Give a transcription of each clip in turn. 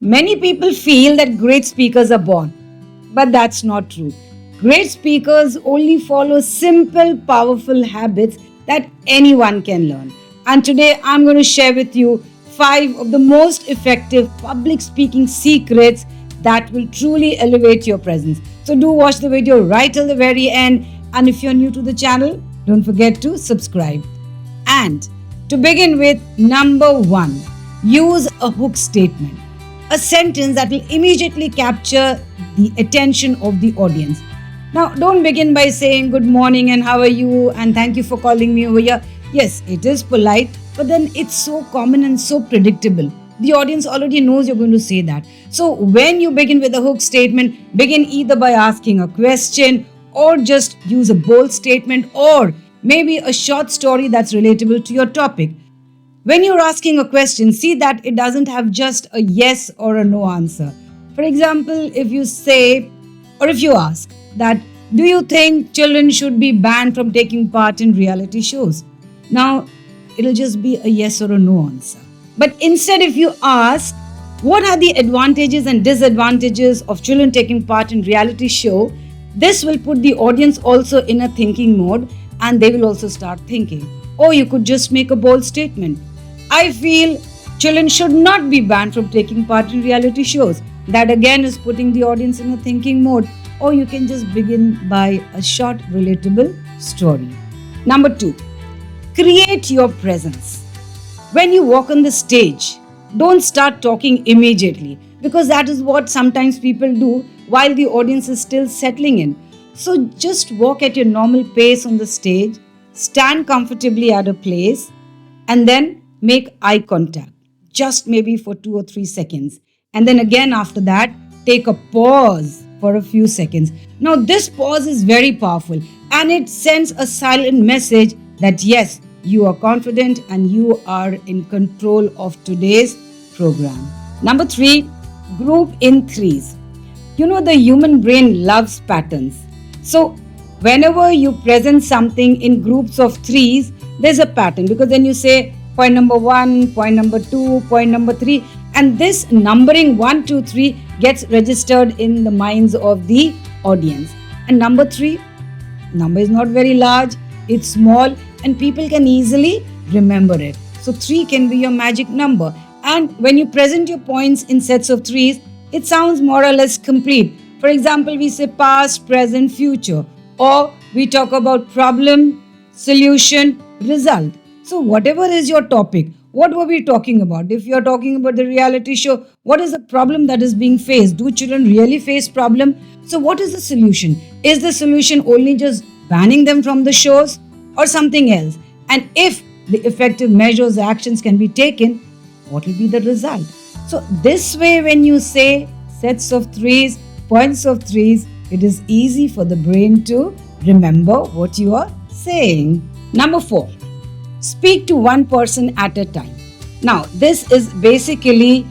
Many people feel that great speakers are born, but that's not true. Great speakers only follow simple, powerful habits that anyone can learn. And today I'm going to share with you 5 of the most effective public speaking secrets that will truly elevate your presence. So do watch the video right till the very end. And if you're new to the channel, don't forget to subscribe. And to begin with, number one, use a hook statement, a sentence that will immediately capture the attention of the audience. Now, don't begin by saying good morning and how are you and thank you for calling me over here. Yes, it is polite, but then it's so common and so predictable. The audience already knows you're going to say that. So, when you begin with a hook statement, begin either by asking a question or just use a bold statement or maybe a short story that's relatable to your topic. When you're asking a question, see that it doesn't have just a yes or a no answer. For example, if you say or if you ask that, do you think children should be banned from taking part in reality shows? Now, it'll just be a yes or a no answer. But instead, if you ask, what are the advantages and disadvantages of children taking part in reality show? This will put the audience also in a thinking mode and they will also start thinking. Or you could just make a bold statement. I feel children should not be banned from taking part in reality shows. That again is putting the audience in a thinking mode. Or you can just begin by a short, relatable story. Number two, create your presence. When you walk on the stage, don't start talking immediately because that is what sometimes people do while the audience is still settling in. So just walk at your normal pace on the stage, stand comfortably at a place, and then make eye contact, just maybe for 2 or 3 seconds. And then again after that, take a pause for a few seconds. Now, this pause is very powerful and it sends a silent message that yes, you are confident and you are in control of today's program. Number three, group in threes. You know, the human brain loves patterns. So, whenever you present something in groups of threes, there's a pattern because then you say point number one, point number two, point number three, and this numbering 1, 2, 3 gets registered in the minds of the audience. And number three, number is not very large, it's small, and people can easily remember it. So 3 can be your magic number. And when you present your points in sets of threes, it sounds more or less complete. For example, we say past, present, future, or we talk about problem, solution, result. So whatever is your topic, what were we talking about? If you're talking about the reality show, what is the problem that is being faced? Do children really face problem? So what is the solution? Is the solution only just banning them from the shows or something else? And if the effective measures, actions can be taken, what will be the result? So this way, when you say sets of threes, points of threes, it is easy for the brain to remember what you are saying. Number four, speak to one person at a time. Now, this is basically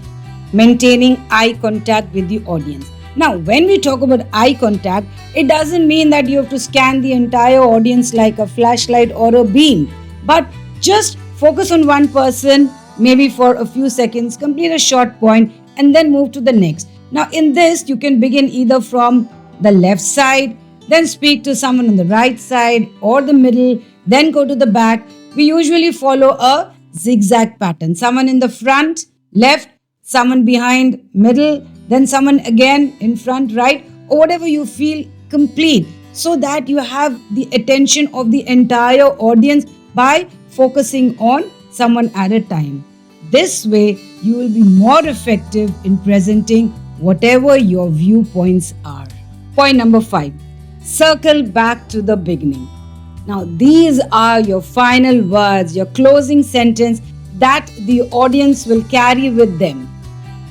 maintaining eye contact with the audience. Now, when we talk about eye contact, it doesn't mean that you have to scan the entire audience like a flashlight or a beam, but just focus on one person, maybe for a few seconds, complete a short point, and then move to the next. Now, in this, you can begin either from the left side, then speak to someone on the right side or the middle, then go to the back. We usually follow a zigzag pattern. Someone in the front, left, someone behind, middle, then someone again in front, right, or whatever you feel complete, so that you have the attention of the entire audience by focusing on someone at a time. This way, you will be more effective in presenting whatever your viewpoints are. Point number 5, circle back to the beginning. Now, these are your final words, your closing sentence that the audience will carry with them.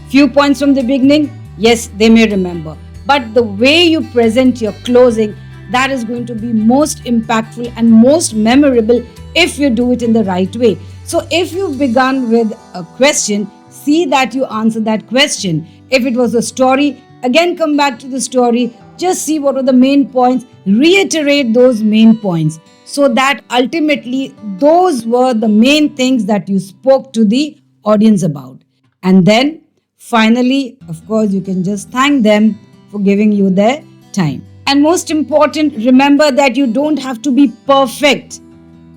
Few points from the beginning, yes, they may remember. But the way you present your closing, that is going to be most impactful and most memorable if you do it in the right way. So if you've begun with a question, see that you answer that question. If it was a story, again come back to the story. Just see what are the main points, reiterate those main points so that ultimately those were the main things that you spoke to the audience about. And then Finally, of course, you can just thank them for giving you their time. And most important, remember that you don't have to be perfect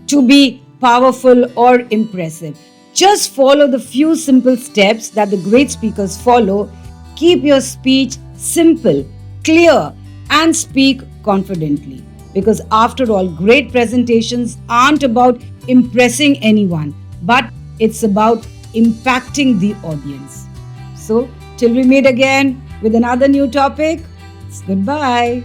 to be powerful or impressive. Just follow the few simple steps that the great speakers follow. Keep your speech simple, clear, and speak confidently. Because after all, great presentations aren't about impressing anyone, but it's about impacting the audience. So, till we meet again with another new topic, it's goodbye.